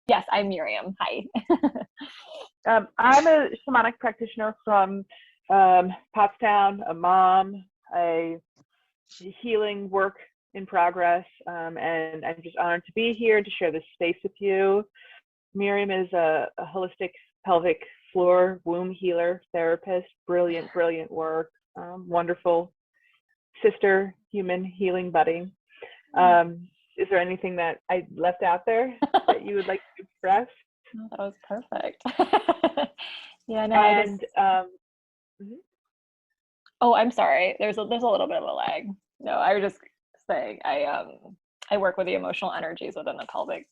Yes, I'm Miriam. Hi. I'm a shamanic practitioner from Pottstown, a mom, a healing work in progress, and I'm just honored to be here to share this space with you. Miriam is a holistic pelvic floor womb healer therapist. Brilliant, brilliant work. Wonderful sister, human healing buddy. Is there anything that I left out there that you would like to express? Oh, that was perfect. Yeah, no, And oh, I'm sorry. There's a little bit of a lag. No, I was just saying I work with the emotional energies within the pelvic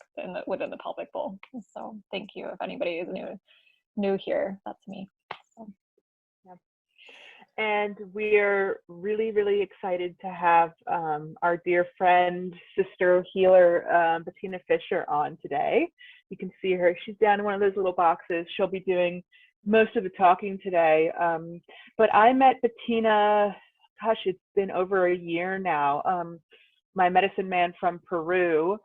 within the pelvic bowl. So thank you. If anybody is new here, that's me. So. yeah. And we're really, really excited to have our dear friend, sister healer, Bettina Fisher on today. You can see her. She's down in one of those little boxes. She'll be doing most of the talking today. But I met Bettina, gosh, it's been over a year now. My medicine man from Peru,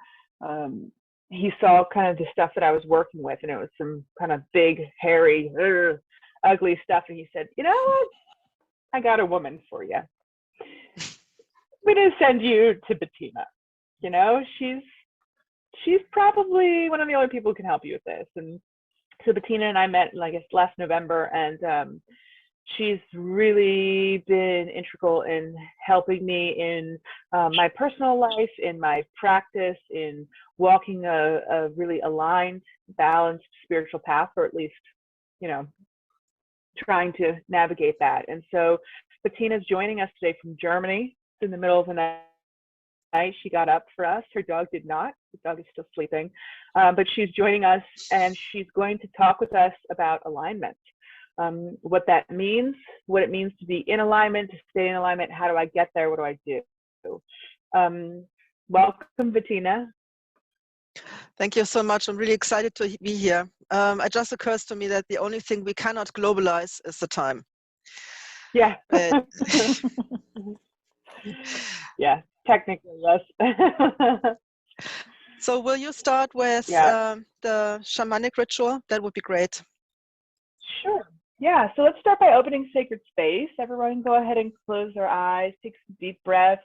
he saw kind of the stuff that I was working with, and it was some kind of big, hairy, ugly stuff. And he said, you know what? I got a woman for you. We're gonna send you to Bettina. You know, she's probably one of the only people who can help you with this. And so Bettina and I met, I guess, last November, and she's really been integral in helping me in my personal life, in my practice, in walking a really aligned, balanced spiritual path, or at least, you know, trying to navigate that. And so Bettina's joining us today from Germany. It's in the middle of the night. She got up for us. Her dog did not. The dog is still sleeping. But she's joining us, and she's going to talk with us about alignment. What that means, what it means to be in alignment, to stay in alignment. How do I get there? What do I do? Welcome, Bettina. Thank you so much. I'm really excited to be here. It just occurs to me that the only thing we cannot globalize is the time. Yeah. Yeah, technically, yes. So will you start with the shamanic ritual? That would be great. Sure. Yeah, so let's start by opening sacred space. Everyone go ahead and close their eyes, take some deep breaths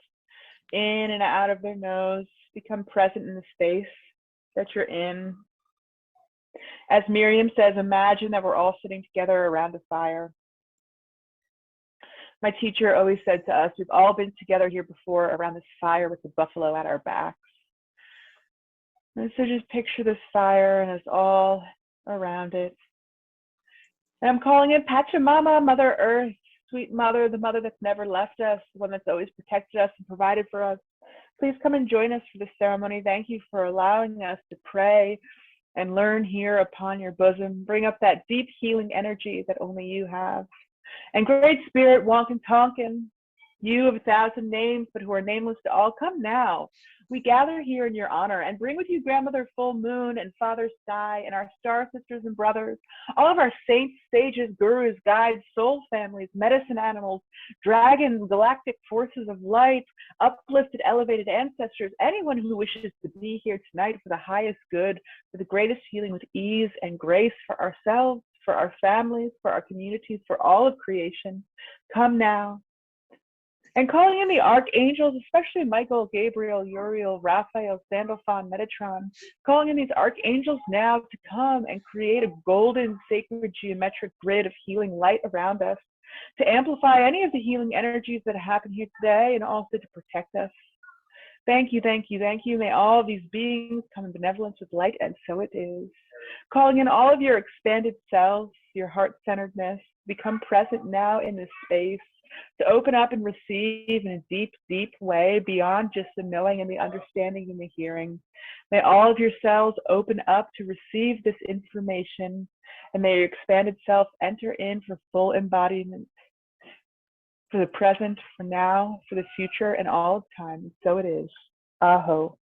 in and out of their nose, become present in the space that you're in. As Miriam says, imagine that we're all sitting together around a fire. My teacher always said to us, we've all been together here before around this fire with the buffalo at our backs. And so just picture this fire and us all around it. And I'm calling it Pachamama, Mother Earth, sweet mother, the mother that's never left us, the one that's always protected us and provided for us. Please come and join us for this ceremony. Thank you for allowing us to pray and learn here upon your bosom. Bring up that deep healing energy that only you have. And Great Spirit, Wonkin Tonkin, you of 1,000 names, but who are nameless to all, come now. We gather here in your honor and bring with you Grandmother Full Moon and Father Sky and our star sisters and brothers, all of our saints, sages, gurus, guides, soul families, medicine animals, dragons, galactic forces of light, uplifted, elevated ancestors, anyone who wishes to be here tonight for the highest good, for the greatest healing with ease and grace for ourselves, for our families, for our communities, for all of creation. Come now. And calling in the archangels, especially Michael, Gabriel, Uriel, Raphael, Sandalphon, Metatron, calling in these archangels now to come and create a golden, sacred, geometric grid of healing light around us, to amplify any of the healing energies that happen here today, and also to protect us. Thank you, thank you, thank you. May all of these beings come in benevolence with light, and so it is. Calling in all of your expanded selves, your heart-centeredness, become present now in this space, to open up and receive in a deep, deep way beyond just the knowing and the understanding and the hearing. May all of your cells open up to receive this information, and may your expanded self enter in for full embodiment, for the present, for now, for the future, and all of time. And so it is. Aho.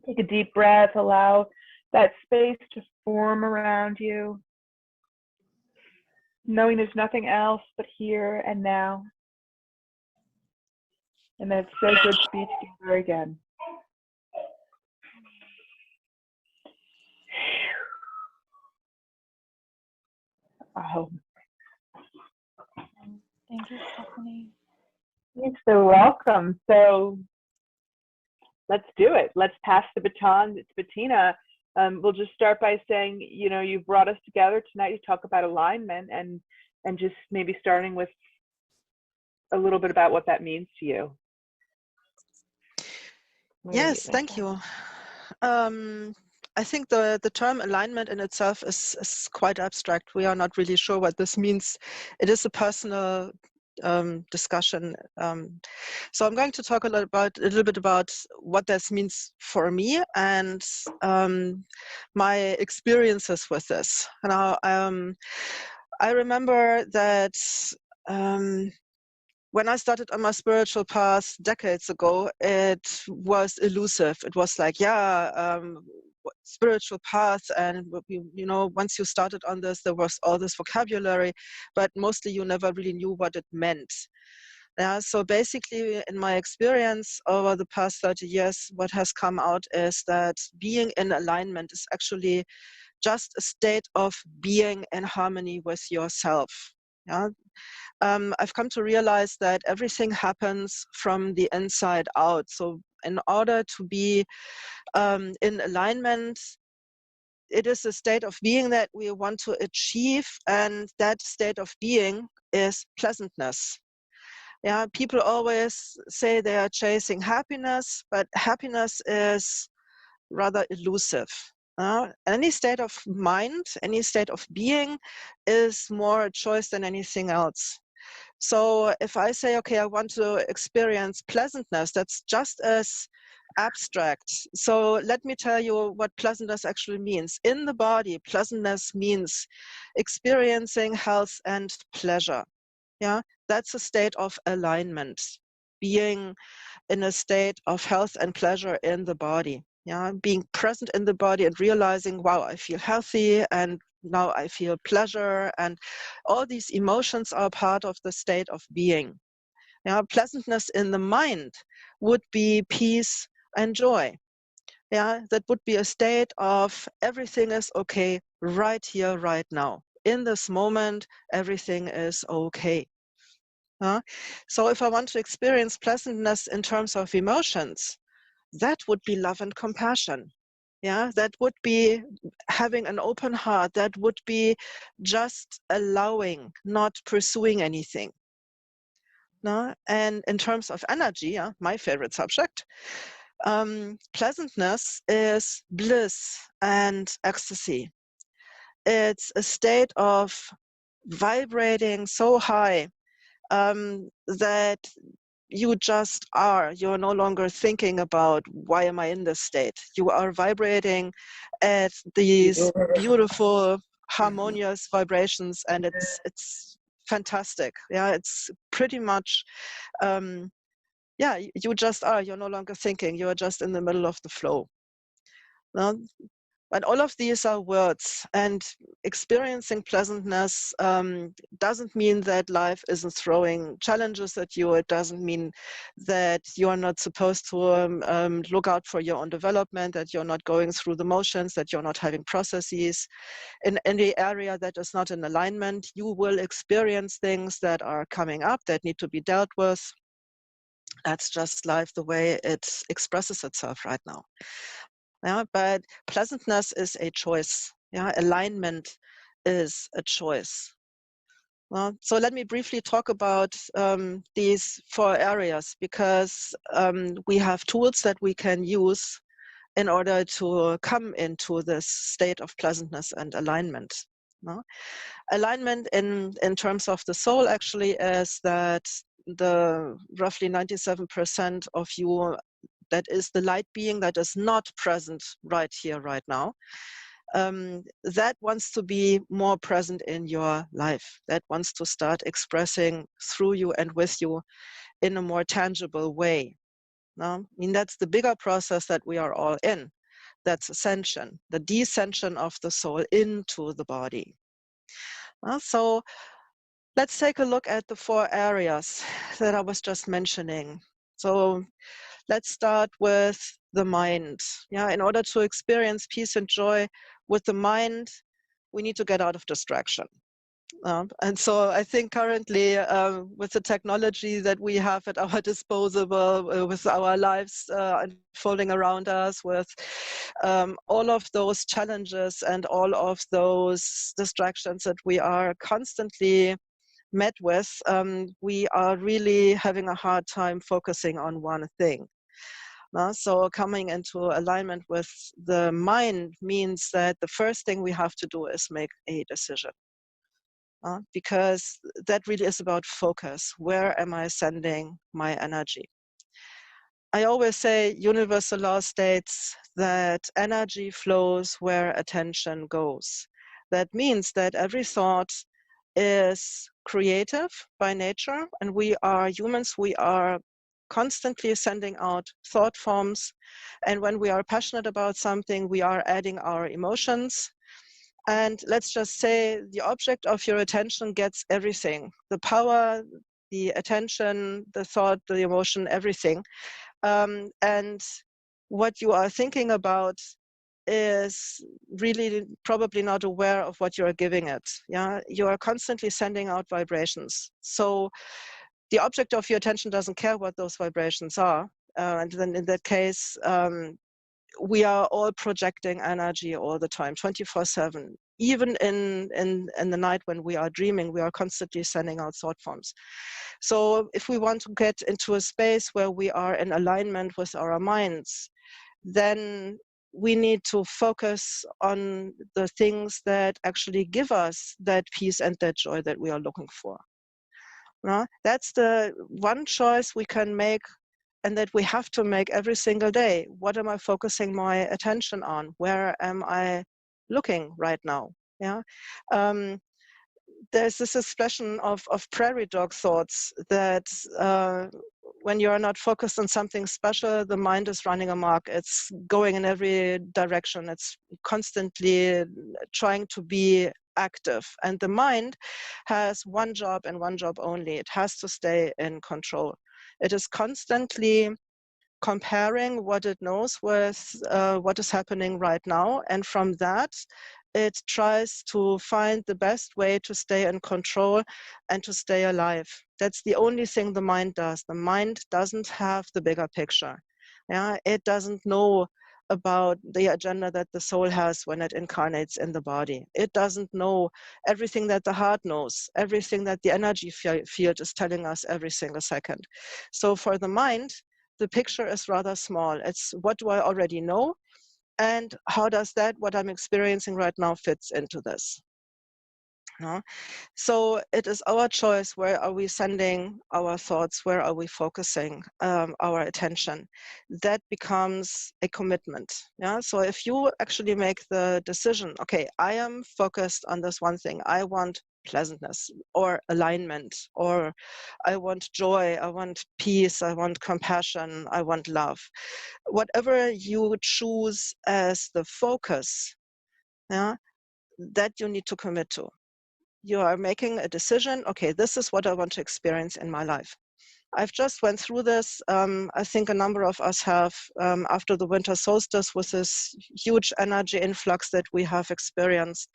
Take a deep breath. Allow that space to form around you, knowing there's nothing else but here and now. And that it's so good to be together again. Oh, Thank you, Stephanie. you're so welcome. So let's do it. Let's pass the baton to Bettina. We'll just start by saying, you know, you brought us together tonight to talk about alignment, and just maybe starting with a little bit about what that means to you. Yes, thank you. I think the term alignment in itself is quite abstract. We are not really sure what this means. It is a personal discussion. So I'm going to talk a little bit about what this means for me and my experiences with this. Now, I remember that when I started on my spiritual path decades ago, it was elusive. It was like, spiritual path, and you know, once you started on this, there was all this vocabulary, but mostly you never really knew what it meant. Yeah, so basically, in my experience over the past 30 years, what has come out is that being in alignment is actually just a state of being in harmony with yourself. Yeah. I've come to realize that everything happens from the inside out. So in order to be in alignment, it is a state of being that we want to achieve, and that state of being is pleasantness. Yeah, people always say they are chasing happiness, but happiness is rather elusive. Any state of mind, any state of being is more a choice than anything else. So if I say, okay, I want to experience pleasantness, that's just as abstract. So let me tell you what pleasantness actually means. In the body, pleasantness means experiencing health and pleasure. Yeah, that's a state of alignment, being in a state of health and pleasure in the body. Yeah, being present in the body and realizing, wow, I feel healthy, and now I feel pleasure, and all these emotions are part of the state of being. Yeah, pleasantness in the mind would be peace and joy. Yeah, that would be a state of everything is okay right here, right now. In this moment, everything is okay. So if I want to experience pleasantness in terms of emotions, that would be love and compassion. Yeah, that would be having an open heart. That would be just allowing, not pursuing anything. No? And in terms of energy, my favorite subject, pleasantness is bliss and ecstasy. It's a state of vibrating so high that you just are. You're no longer thinking about, why am I in this state? You are vibrating at these beautiful, harmonious vibrations, and it's fantastic. Yeah, it's pretty much, you just are. You're no longer thinking. You're just in the middle of the flow. No? But all of these are words, and experiencing pleasantness doesn't mean that life isn't throwing challenges at you. It doesn't mean that you are not supposed to look out for your own development, that you're not going through the motions, that you're not having processes. In any area that is not in alignment, you will experience things that are coming up that need to be dealt with. That's just life, the way it expresses itself right now. Yeah, but pleasantness is a choice. Yeah, alignment is a choice. Well, so let me briefly talk about these 4 areas, because we have tools that we can use in order to come into this state of pleasantness and alignment. No? Alignment in terms of the soul actually is that the roughly 97% of you that is the light being that is not present right here, right now, that wants to be more present in your life, that wants to start expressing through you and with you in a more tangible way. No? I mean, that's the bigger process that we are all in. That's ascension, the descension of the soul into the body. So let's take a look at the 4 areas that I was just mentioning. So let's start with the mind. Yeah, in order to experience peace and joy with the mind, we need to get out of distraction. And so I think currently with the technology that we have at our disposal, with our lives unfolding around us, with all of those challenges and all of those distractions that we are constantly met with, we are really having a hard time focusing on one thing. So coming into alignment with the mind means that the first thing we have to do is make a decision. Because that really is about focus. Where am I sending my energy? I always say universal law states that energy flows where attention goes. That means that every thought is creative by nature, and we are humans, we are constantly sending out thought forms. And when we are passionate about something, we are adding our emotions. And let's just say the object of your attention gets everything, the power, the attention, the thought, the emotion, everything. And what you are thinking about is really probably not aware of what you are giving it. Yeah, you are constantly sending out vibrations. So the object of your attention doesn't care what those vibrations are. And then in that case, we are all projecting energy all the time, 24/7. Even in the night when we are dreaming, we are constantly sending out thought forms. So if we want to get into a space where we are in alignment with our minds, then we need to focus on the things that actually give us that peace and that joy that we are looking for. That's the one choice we can make and that we have to make every single day. What am I focusing my attention on? Where am I looking right now? Yeah. There's this expression of prairie dog thoughts that when you are not focused on something special, the mind is running amok. It's going in every direction. It's constantly trying to be active. And the mind has one job and one job only. It has to stay in control. It is constantly comparing what it knows with what is happening right now. And from that, it tries to find the best way to stay in control and to stay alive. That's the only thing the mind does. The mind doesn't have the bigger picture. Yeah, it doesn't know about the agenda that the soul has when it incarnates in the body. It doesn't know everything that the heart knows, everything that the energy field is telling us every single second. So for the mind, the picture is rather small. It's what do I already know? And how does that, what I'm experiencing right now, fits into this? No? So it is our choice. Where are we sending our thoughts? Where are we focusing our attention? That becomes a commitment. Yeah. So if you actually make the decision, okay, I am focused on this one thing. I want pleasantness or alignment, or I want joy, I want peace, I want compassion, I want love. Whatever you choose as the focus, yeah, that you need to commit to. You are making a decision, okay, this is what I want to experience in my life. I've just went through this. I think a number of us have, after the winter solstice, with this huge energy influx that we have experienced.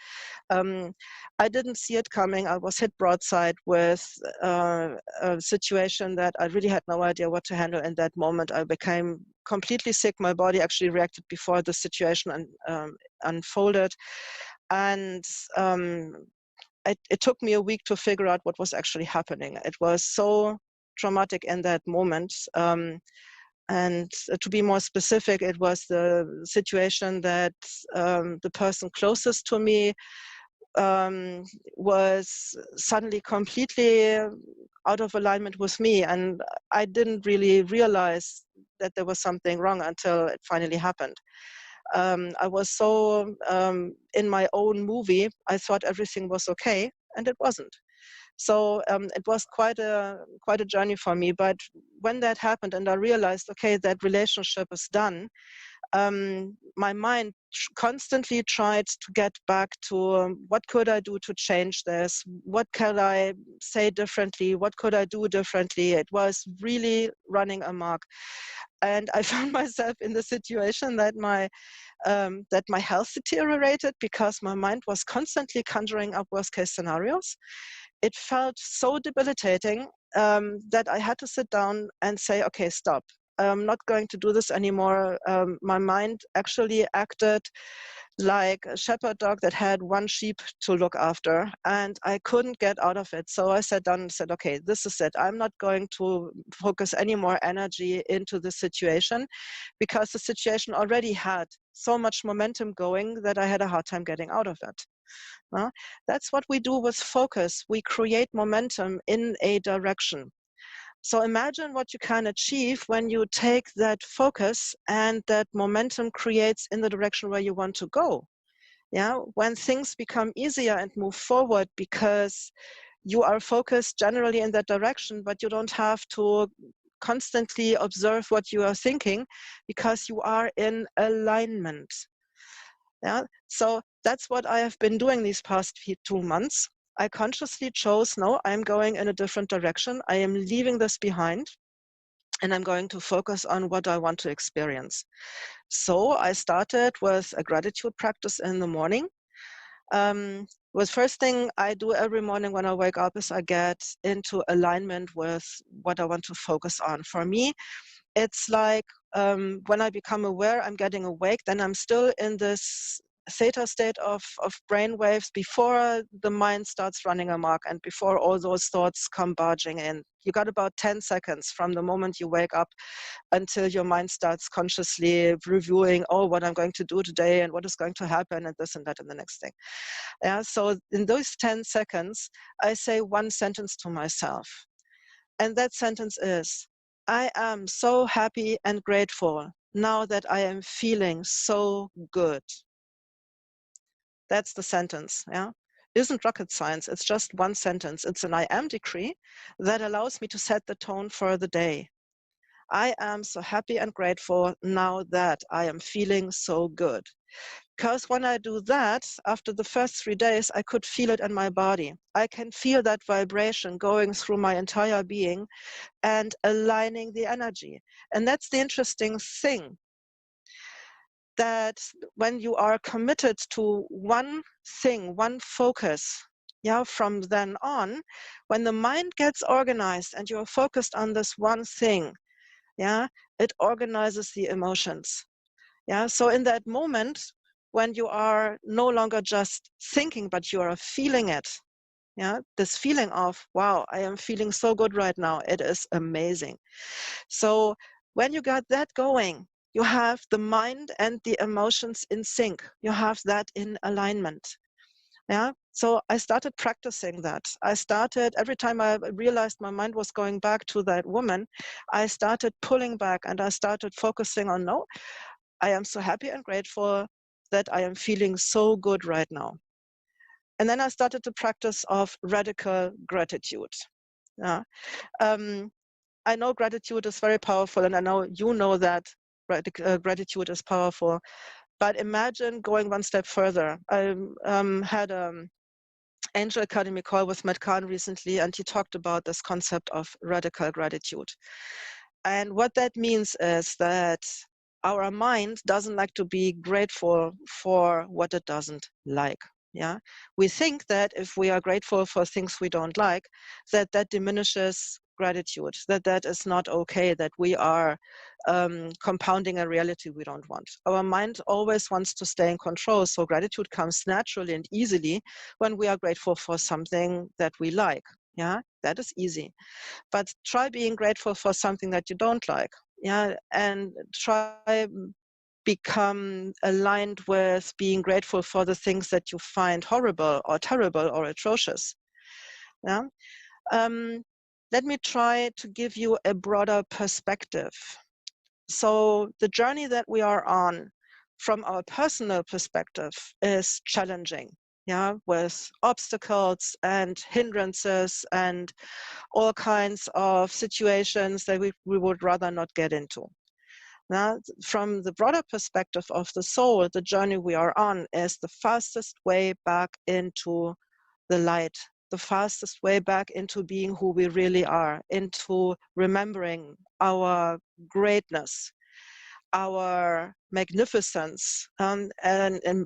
I didn't see it coming. I was hit broadside with a situation that I really had no idea what to handle in that moment. I became completely sick. My body actually reacted before the situation unfolded. And it took me a week to figure out what was actually happening. It was so traumatic in that moment. And to be more specific, it was the situation that the person closest to me was suddenly completely out of alignment with me. And I didn't really realize that there was something wrong until it finally happened. I was so in my own movie, I thought everything was okay, and it wasn't. So it was quite a journey for me. But when that happened and I realized, okay, that relationship is done, my mind constantly tried to get back to what could I do to change this? What could I say differently? What could I do differently? It was really running amok. And I found myself in the situation that my health deteriorated because my mind was constantly conjuring up worst case scenarios. It felt so debilitating that I had to sit down and say, okay, stop. I'm not going to do this anymore. My mind actually acted like a shepherd dog that had one sheep to look after, and I couldn't get out of it. So I sat down and said, okay, this is it. I'm not going to focus any more energy into the situation because the situation already had so much momentum going that I had a hard time getting out of it. That's what we do with focus. We create momentum in a direction. So imagine what you can achieve when you take that focus and that momentum creates in the direction where you want to go. Yeah, when things become easier and move forward because you are focused generally in that direction, but you don't have to constantly observe what you are thinking because you are in alignment. Yeah, so that's what I have been doing these past 2 months. I consciously chose, no, I'm going in a different direction. I am leaving this behind and I'm going to focus on what I want to experience. So I started with a gratitude practice in the morning. The first thing I do every morning when I wake up is I get into alignment with what I want to focus on. For me, it's like when I become aware I'm getting awake, then I'm still in this theta state of brain waves before the mind starts running amok and before all those thoughts come barging in. You got about 10 seconds from the moment you wake up until your mind starts consciously reviewing, oh, what I'm going to do today and what is going to happen and this and that and the next thing. Yeah, so in those 10 seconds, I say one sentence to myself. And that sentence is, I am so happy and grateful now that I am feeling so good. That's the sentence, yeah? Isn't rocket science, it's just one sentence. It's an I am decree that allows me to set the tone for the day. I am so happy and grateful now that I am feeling so good. Because when I do that, after the first 3 days, I could feel it in my body. I can feel that vibration going through my entire being and aligning the energy. And that's the interesting thing, that when you are committed to one thing, one focus, yeah, from then on, when the mind gets organized and you're focused on this one thing, yeah, it organizes the emotions. Yeah, so in that moment, when you are no longer just thinking, but you are feeling it, yeah, this feeling of, wow, I am feeling so good right now. It is amazing. So when you got that going, you have the mind and the emotions in sync. You have that in alignment. Yeah. So I started practicing that. I started, every time I realized my mind was going back to that woman, I started pulling back and I started focusing on, no, I am so happy and grateful that I am feeling so good right now. And then I started the practice of radical gratitude. Yeah. I know gratitude is very powerful, and I know you know that gratitude is powerful. But imagine going one step further. I had Angel Academy call with Matt Kahn recently, and he talked about this concept of radical gratitude. And what that means is that our mind doesn't like to be grateful for what it doesn't like. Yeah, we think that if we are grateful for things we don't like, that diminishes gratitude, that is not okay, that we are compounding a reality we don't want. Our mind always wants to stay in control, so gratitude comes naturally and easily when we are grateful for something that we like. Yeah, that is easy. But try being grateful for something that you don't like. Yeah, and try become aligned with being grateful for the things that you find horrible or terrible or atrocious. Yeah. Let me try to give you a broader perspective. So the journey that we are on from our personal perspective is challenging, yeah, with obstacles and hindrances and all kinds of situations that we would rather not get into. Now, from the broader perspective of the soul, the journey we are on is the fastest way back into the light, the fastest way back into being who we really are, into remembering our greatness, our magnificence, and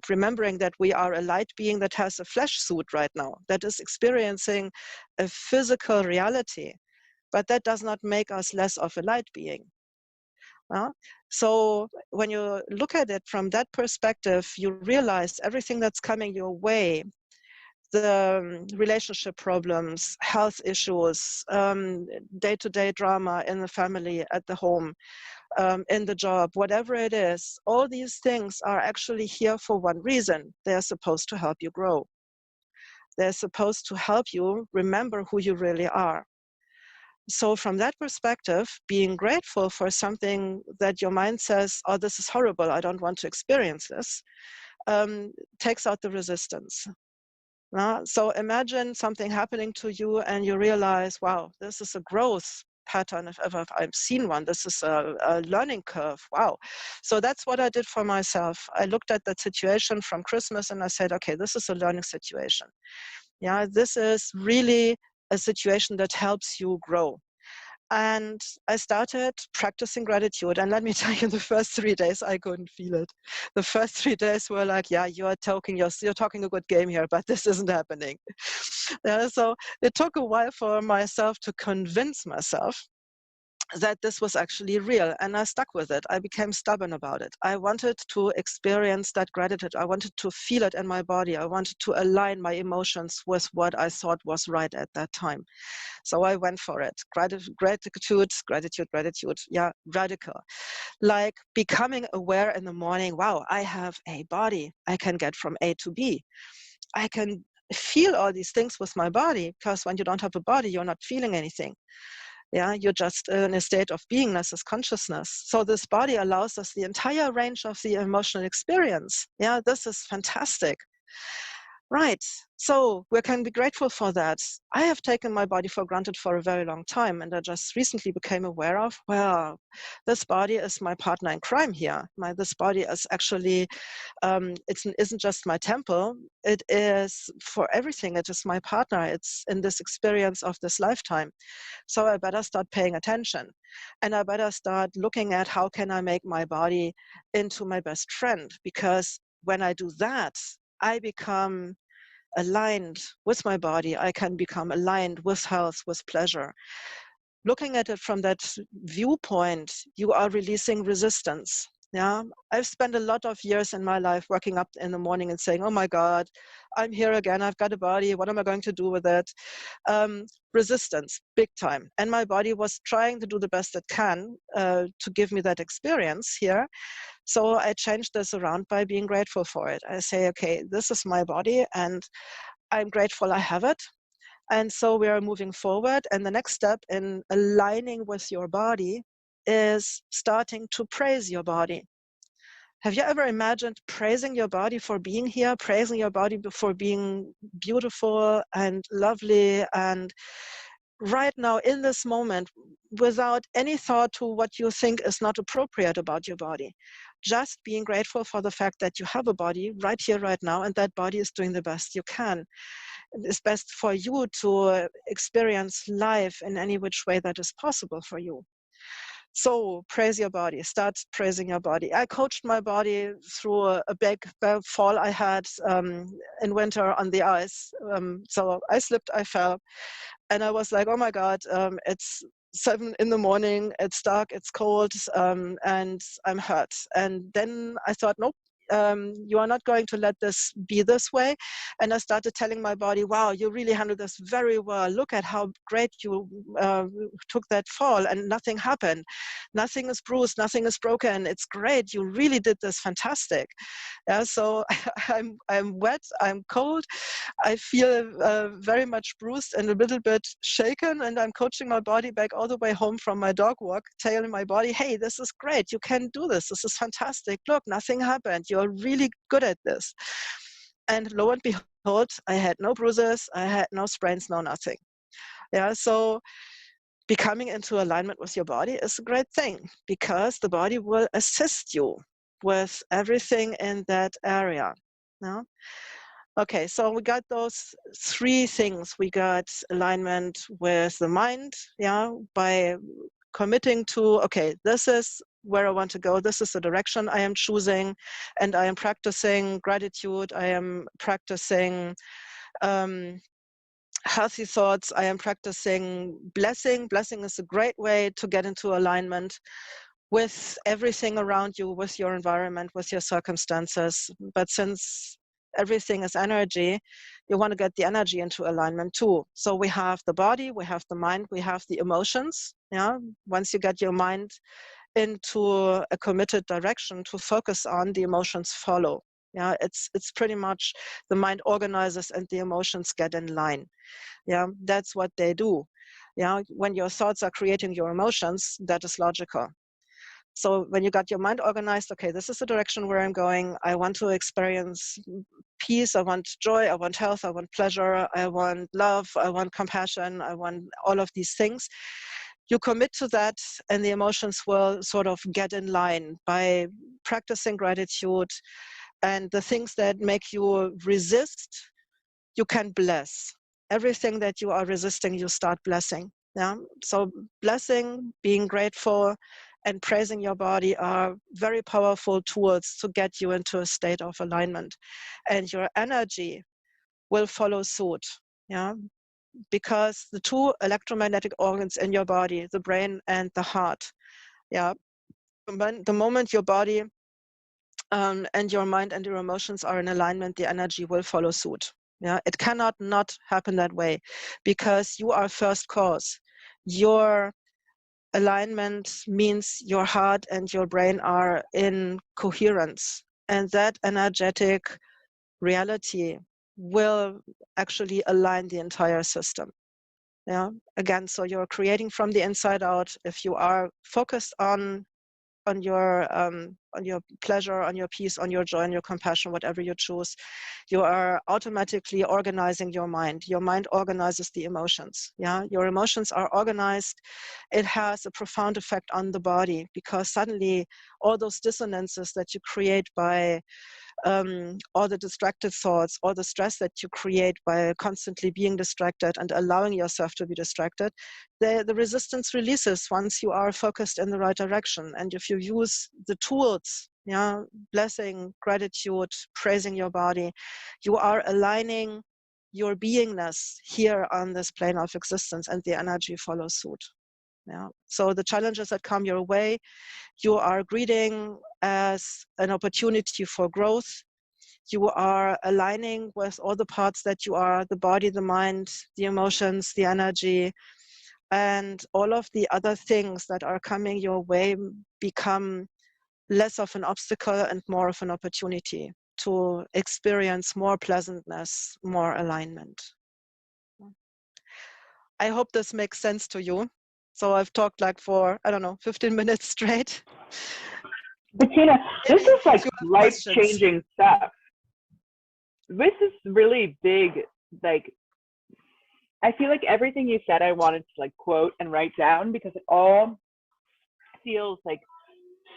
remembering that we are a light being that has a flesh suit right now, that is experiencing a physical reality, but that does not make us less of a light being. So when you look at it from that perspective, you realize everything that's coming your way, the relationship problems, health issues, day-to-day drama in the family, at the home, in the job, whatever it is, all these things are actually here for one reason. They're supposed to help you grow. They're supposed to help you remember who you really are. So from that perspective, being grateful for something that your mind says, oh, this is horrible, I don't want to experience this, takes out the resistance. So imagine something happening to you and you realize, wow, this is a growth pattern if ever I've seen one. This is a learning curve. Wow. So that's what I did for myself. I looked at that situation from Christmas and I said, okay, this is a learning situation. Yeah, this is really a situation that helps you grow. And I started practicing gratitude. And let me tell you, the first 3 days, I couldn't feel it. The first 3 days were like, yeah, you're talking a good game here, but this isn't happening. So it took a while for myself to convince myself that this was actually real, and I stuck with it. I became stubborn about it. I wanted to experience that gratitude. I wanted to feel it in my body. I wanted to align my emotions with what I thought was right at that time. So I went for it. Gratitude. Yeah, radical. Like becoming aware in the morning, wow, I have a body. I can get from A to B. I can feel all these things with my body, because when you don't have a body, you're not feeling anything. Yeah, you're just in a state of beingness as consciousness. So this body allows us the entire range of the emotional experience. Yeah, this is fantastic. Right. So we can be grateful for that. I have taken my body for granted for a very long time, and I just recently became aware of, well, this body is my partner in crime here. This body is actually, it isn't just my temple. It is for everything. It is my partner. It's in this experience of this lifetime. So I better start paying attention, and I better start looking at how can I make my body into my best friend, because when I do that, I become aligned with my body. I can become aligned with health, with pleasure. Looking at it from that viewpoint, you are releasing resistance. Yeah, I've spent a lot of years in my life waking up in the morning and saying, oh my God, I'm here again. I've got a body. What am I going to do with it? Resistance, big time. And my body was trying to do the best it can to give me that experience here. So I changed this around by being grateful for it. I say, okay, this is my body and I'm grateful I have it. And so we are moving forward. And the next step in aligning with your body is starting to praise your body. Have you ever imagined praising your body for being here, praising your body for being beautiful and lovely and right now in this moment, without any thought to what you think is not appropriate about your body? Just being grateful for the fact that you have a body right here, right now, and that body is doing the best you can. It's best for you to experience life in any which way that is possible for you. So praise your body, start praising your body. I coached my body through a big fall I had in winter on the ice. So I slipped, I fell, and I was like, oh my God, it's 7 in the morning, it's dark, it's cold, and I'm hurt. And then I thought, nope, you are not going to let this be this way. And I started telling my body, wow, you really handled this very well. Look at how great you took that fall and nothing happened. Nothing is bruised, nothing is broken. It's great. You really did this fantastic. Yeah, so I'm wet, I'm cold. I feel very much bruised and a little bit shaken, and I'm coaching my body back all the way home from my dog walk, telling my body, hey, this is great. You can do this. This is fantastic. Look, nothing happened. You're really good at this. And lo and behold, I had no bruises. I had no sprains, no nothing. Yeah, so becoming into alignment with your body is a great thing, because the body will assist you with everything in that area. No? Okay, so we got those three things. We got alignment with the mind, yeah, by committing to, okay, this is where I want to go, this is the direction I am choosing, and I am practicing gratitude, I am practicing healthy thoughts, I am practicing blessing. Blessing is a great way to get into alignment with everything around you, with your environment, with your circumstances. But since everything is energy, you want to get the energy into alignment too. So we have the body, we have the mind, we have the emotions. Yeah. Once you get your mind into a committed direction to focus on, the emotions follow. Yeah, it's pretty much the mind organizes and the emotions get in line. Yeah, that's what they do. Yeah, when your thoughts are creating your emotions, that is logical. So when you got your mind organized, okay, this is the direction where I'm going. I want to experience peace. I want joy. I want health. I want pleasure. I want love. I want compassion. I want all of these things. You commit to that, and the emotions will sort of get in line by practicing gratitude. And the things that make you resist, you can bless. Everything that you are resisting, you start blessing. Yeah. So blessing, being grateful, and praising your body are very powerful tools to get you into a state of alignment. And your energy will follow suit. Yeah. Because the two electromagnetic organs in your body, the brain and the heart, yeah, when the moment your body and your mind and your emotions are in alignment, the energy will follow suit. Yeah, it cannot not happen that way, because you are first cause. Your alignment means your heart and your brain are in coherence, and that energetic reality will actually align the entire system. Yeah, again, so you're creating from the inside out. If you are focused on your pleasure, on your peace, on your joy, on your compassion, whatever you choose, you are automatically organizing your mind. Your mind organizes the emotions. Yeah, your emotions are organized. It has a profound effect on the body, because suddenly all those dissonances that you create by all the distracted thoughts, all the stress that you create by constantly being distracted and allowing yourself to be distracted, the resistance releases once you are focused in the right direction. And if you use the tools, yeah, blessing, gratitude, praising your body, you are aligning your beingness here on this plane of existence, and the energy follows suit. Yeah. So the challenges that come your way, you are greeting as an opportunity for growth. You are aligning with all the parts that you are, the body, the mind, the emotions, the energy, and all of the other things that are coming your way become less of an obstacle and more of an opportunity to experience more pleasantness, more alignment. I hope this makes sense to you. So I've talked like for, I don't know, 15 minutes straight. Bettina, this Maybe is like if you have questions. life-changing stuff. This is really big. Like, I feel like everything you said, I wanted to like quote and write down, because it all feels like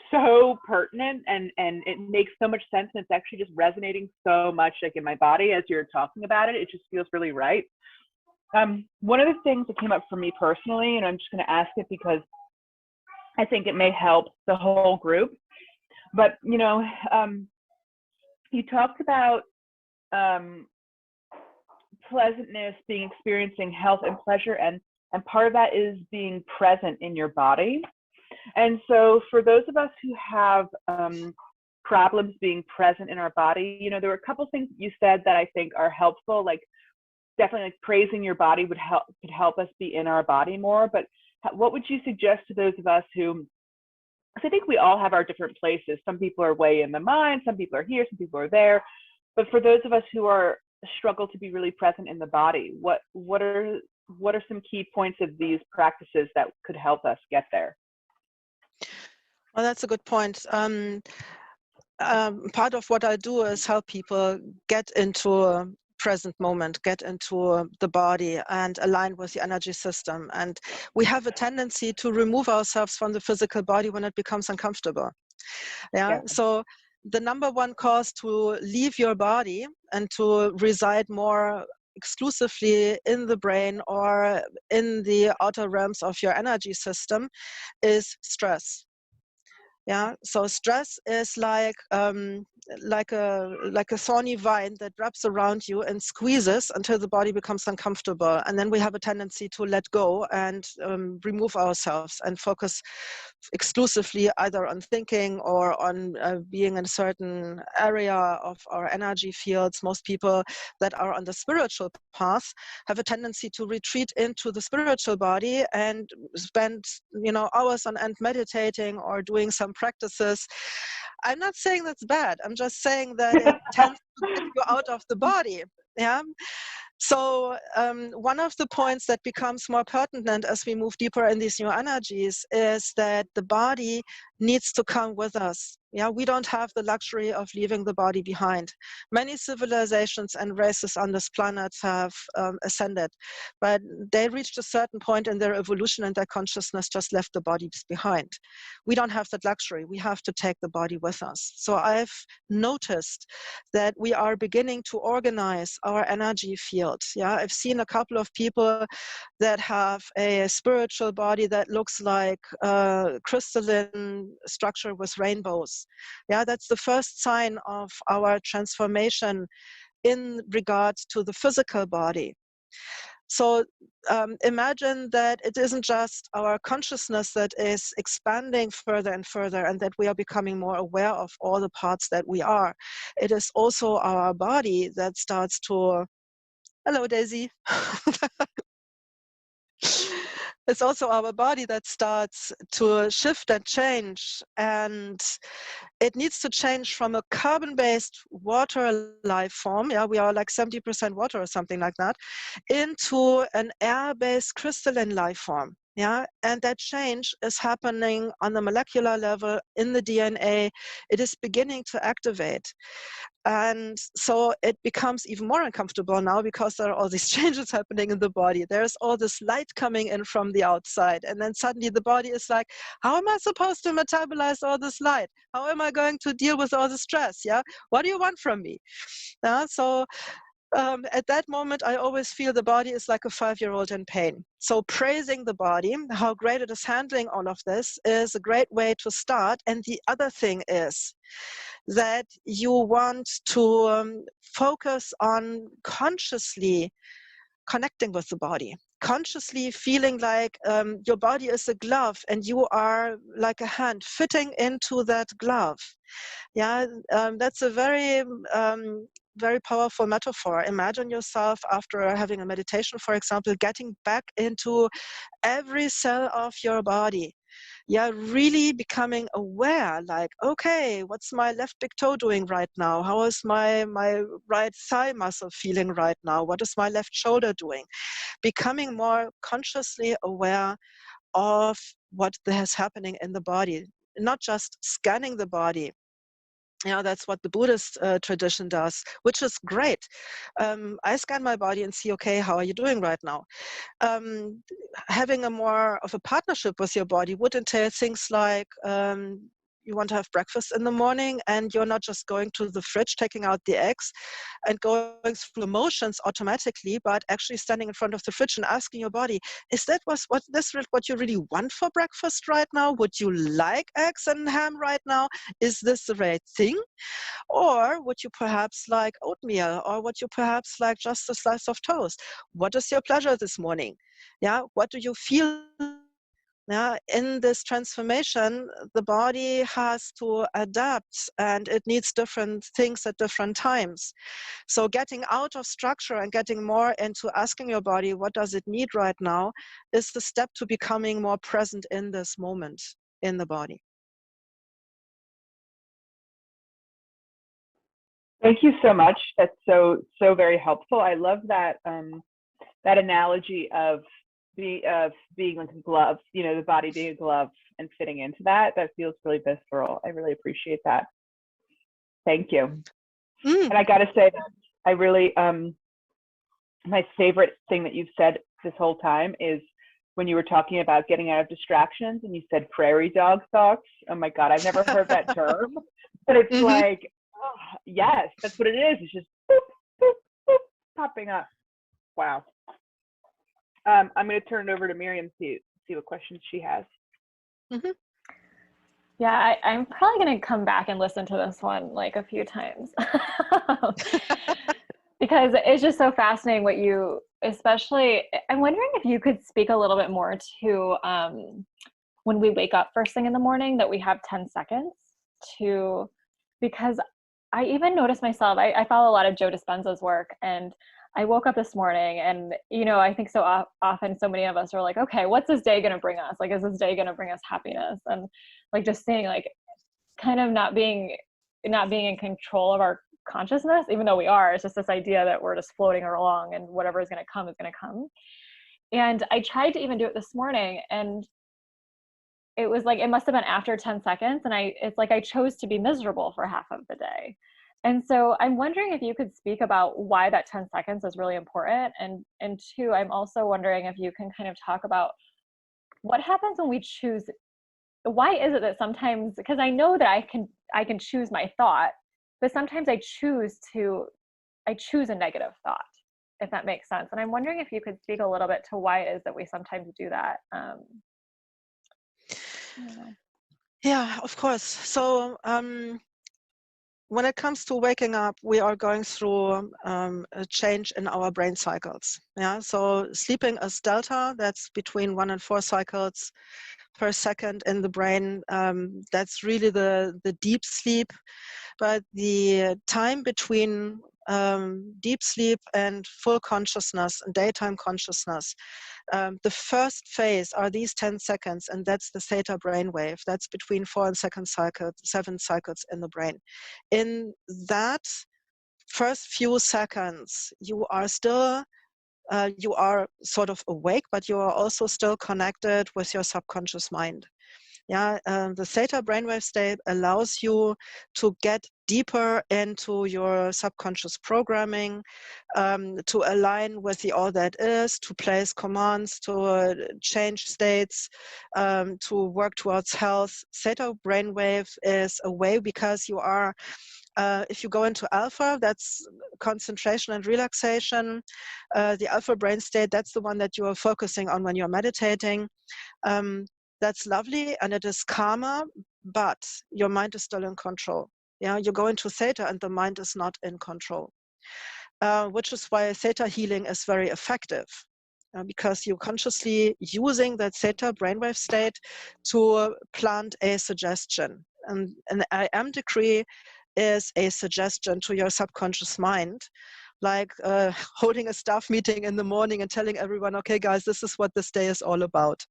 so pertinent, and it makes so much sense, and it's actually just resonating so much like in my body as you're talking about it. It just feels really right. One of the things that came up for me personally, and I'm just going to ask it because I think it may help the whole group, but you know, you talked about pleasantness being experiencing health and pleasure, and part of that is being present in your body. And so for those of us who have problems being present in our body, you know, there were a couple things you said that I think are helpful, like definitely like praising your body could help us be in our body more. But what would you suggest to those of us who, because I think we all have our different places. Some people are way in the mind, some people are here, some people are there. But for those of us who are struggle to be really present in the body, what are some key points of these practices that could help us get there? Well, that's a good point. Part of what I do is help people get into present moment, get into the body and align with the energy system. And we have a tendency to remove ourselves from the physical body when it becomes uncomfortable. Yeah. So the number one cause to leave your body and to reside more exclusively in the brain or in the outer realms of your energy system is stress. Yeah, so stress is like a thorny vine that wraps around you and squeezes until the body becomes uncomfortable, and then we have a tendency to let go and remove ourselves and focus exclusively either on thinking or on being in a certain area of our energy fields. Most people that are on the spiritual path have a tendency to retreat into the spiritual body and spend, hours on end meditating or doing some practices. I'm not saying that's bad. I'm just saying that it tends to get you out of the body. Yeah. So one of the points that becomes more pertinent as we move deeper in these new energies is that the body needs to come with us. Yeah, we don't have the luxury of leaving the body behind. Many civilizations and races on this planet have ascended, but they reached a certain point in their evolution and their consciousness just left the bodies behind. We don't have that luxury. We have to take the body with us. So I've noticed that we are beginning to organize our energy field. Yeah, I've seen a couple of people that have a spiritual body that looks like a crystalline structure with rainbows. Yeah, that's the first sign of our transformation in regards to the physical body. So imagine that it isn't just our consciousness that is expanding further and further and that we are becoming more aware of all the parts that we are. It is also our body that starts to, hello Daisy. It's also our body that starts to shift and change, and it needs to change from a carbon-based water life form, yeah, we are like 70% water or something like that, into an air-based crystalline life form. Yeah, and that change is happening on the molecular level in the DNA. It is beginning to activate. And so it becomes even more uncomfortable now because there are all these changes happening in the body. There's all this light coming in from the outside. And then suddenly the body is like, how am I supposed to metabolize all this light? How am I going to deal with all the stress? Yeah, what do you want from me? So at that moment, I always feel the body is like a 5-year-old in pain. So praising the body, how great it is handling all of this, is a great way to start. And the other thing is that you want to focus on consciously connecting with the body, consciously feeling like your body is a glove and you are like a hand fitting into that glove. Yeah, that's a very powerful metaphor. Imagine yourself after having a meditation, for example, getting back into every cell of your body. Yeah, really becoming aware, like, okay, what's my left big toe doing right now? How is my right thigh muscle feeling right now? What is my left shoulder doing? Becoming more consciously aware of what is happening in the body, not just scanning the body. Yeah, that's what the Buddhist tradition does, which is great. I scan my body and see, okay, how are you doing right now? Having a more of a partnership with your body would entail things like you want to have breakfast in the morning and you're not just going to the fridge, taking out the eggs and going through emotions automatically, but actually standing in front of the fridge and asking your body, is that what you really want for breakfast right now? Would you like eggs and ham right now? Is this the right thing? Or would you perhaps like oatmeal? Or would you perhaps like just a slice of toast? What is your pleasure this morning? Yeah, what do you feel? Yeah, in this transformation, the body has to adapt and it needs different things at different times. So getting out of structure and getting more into asking your body, what does it need right now, is the step to becoming more present in this moment in the body. Thank you so much. That's so very helpful. I love that that analogy of being like a glove, the body being a glove and fitting into that. That feels really visceral. I really appreciate that. Thank you. And I got to say that I really My favorite thing that you've said this whole time is when you were talking about getting out of distractions and you said prairie dog thoughts. Oh my God, I've never heard that term, but it's Hmm. like, oh, yes, that's what it is. It's just boop, boop, boop, popping up. Wow. I'm going to turn it over to Miriam to see what questions she has. Hmm. Yeah, I'm probably going to come back and listen to this one like a few times because it's just so fascinating what you, especially, I'm wondering if you could speak a little bit more to when we wake up first thing in the morning that we have 10 seconds to, because I even noticed myself, I follow a lot of Joe Dispenza's work, and I woke up this morning and, you know, I think so often so many of us are like, okay, what's this day going to bring us? Like, is this day going to bring us happiness? And like just seeing like kind of not being in control of our consciousness, even though we are. It's just this idea that we're just floating along and whatever is going to come is going to come. And I tried to even do it this morning, and it was like it must have been after 10 seconds, and it's like I chose to be miserable for half of the day. And so I'm wondering if you could speak about why that 10 seconds is really important. And two, I'm also wondering if you can kind of talk about what happens when we choose. Why is it that sometimes, because I know that I can choose my thought, but sometimes I choose a negative thought, if that makes sense. And I'm wondering if you could speak a little bit to why it is that we sometimes do that. Yeah. Yeah, of course. So when it comes to waking up, we are going through a change in our brain cycles. Yeah, so sleeping is delta, that's between 1 and 4 cycles per second in the brain. That's really the deep sleep. But the time between deep sleep and full consciousness and daytime consciousness, the first phase are these 10 seconds, and that's the theta brainwave. That's between 4 and 7 cycles in the brain. In that first few seconds, you are still you are sort of awake, but you are also still connected with your subconscious mind. Yeah, the theta brainwave state allows you to get deeper into your subconscious programming, to align with the all that is, to place commands, to change states, to work towards health. Theta brainwave is a way because you are, if you go into alpha, that's concentration and relaxation. The alpha brain state, that's the one that you are focusing on when you're meditating. That's lovely and it is calmer, but your mind is still in control. Yeah, you go into theta and the mind is not in control, which is why theta healing is very effective. Because you're consciously using that theta brainwave state to plant a suggestion. And an I am decree is a suggestion to your subconscious mind, like holding a staff meeting in the morning and telling everyone, okay, guys, this is what this day is all about.